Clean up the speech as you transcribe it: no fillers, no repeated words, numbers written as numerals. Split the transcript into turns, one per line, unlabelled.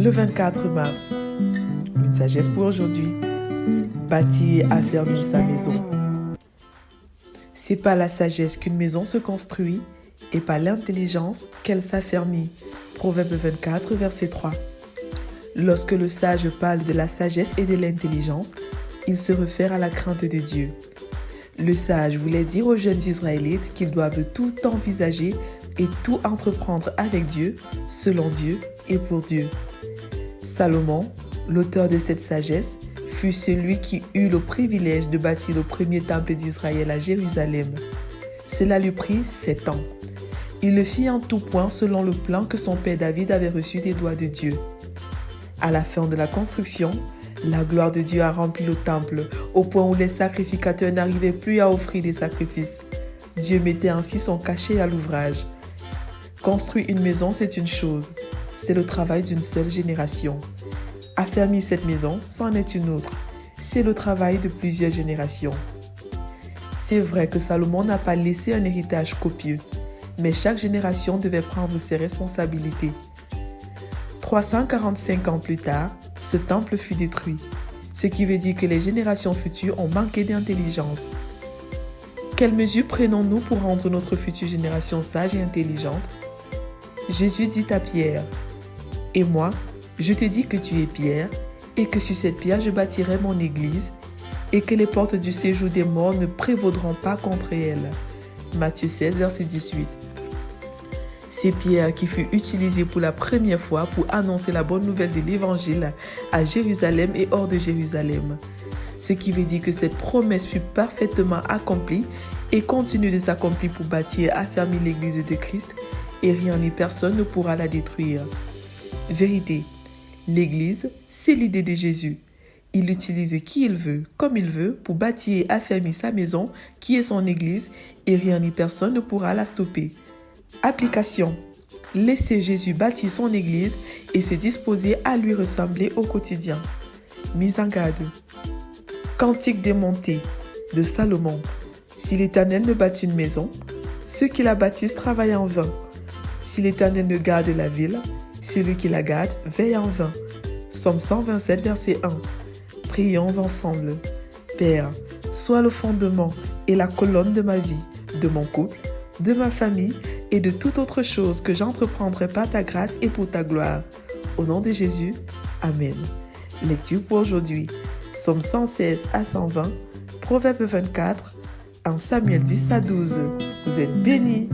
Le 24 mars, une sagesse pour aujourd'hui. Bâtir et affermir sa maison. C'est par la sagesse qu'une maison se construit et par l'intelligence qu'elle s'affermit. Proverbe 24, verset 3. Lorsque le sage parle de la sagesse et de l'intelligence, il se réfère à la crainte de Dieu. Le sage voulait dire aux jeunes Israélites qu'ils doivent tout envisager et tout entreprendre avec Dieu, selon Dieu et pour Dieu. Salomon, l'auteur de cette sagesse, fut celui qui eut le privilège de bâtir le premier temple d'Israël à Jérusalem. Cela lui prit 7 ans. Il le fit en tout point selon le plan que son père David avait reçu des doigts de Dieu. À la fin de la construction, la gloire de Dieu a rempli le temple au point où les sacrificateurs n'arrivaient plus à offrir des sacrifices. Dieu mettait ainsi son cachet à l'ouvrage. Construire une maison, c'est une chose. C'est le travail d'une seule génération. Affermir cette maison, c'en est une autre. C'est le travail de plusieurs générations. C'est vrai que Salomon n'a pas laissé un héritage copieux, mais chaque génération devait prendre ses responsabilités. 345 ans plus tard, ce temple fut détruit, ce qui veut dire que les générations futures ont manqué d'intelligence. Quelles mesures prenons-nous pour rendre notre future génération sage et intelligente? Jésus dit à Pierre, « Et moi, je te dis que tu es Pierre, et que sur cette pierre je bâtirai mon église, et que les portes du séjour des morts ne prévaudront pas contre elle. » Matthieu 16, verset 18. C'est Pierre qui fut utilisé pour la première fois pour annoncer la bonne nouvelle de l'Évangile à Jérusalem et hors de Jérusalem. Ce qui veut dire que cette promesse fut parfaitement accomplie et continue de s'accomplir pour bâtir et affermir l'Église de Christ, et rien ni personne ne pourra la détruire. Vérité, l'Église, c'est l'idée de Jésus. Il utilise qui il veut, comme il veut, pour bâtir et affermir sa maison, qui est son Église, et rien ni personne ne pourra la stopper. Application. Laissez Jésus bâtir son Église et se disposer à lui ressembler au quotidien. Mise en garde. Cantique des montées de Salomon. Si l'Éternel ne bâtit une maison, ceux qui la bâtissent travaillent en vain. Si l'Éternel ne garde la ville, celui qui la garde veille en vain. Psaume 127, verset 1. Prions ensemble. Père, sois le fondement et la colonne de ma vie, de mon couple, de ma famille et de toute autre chose que j'entreprendrai par ta grâce et pour ta gloire. Au nom de Jésus, Amen. Lecture pour aujourd'hui. Psaume 116 à 120, Proverbe 24, 1 Samuel 10 à 12. Vous êtes bénis.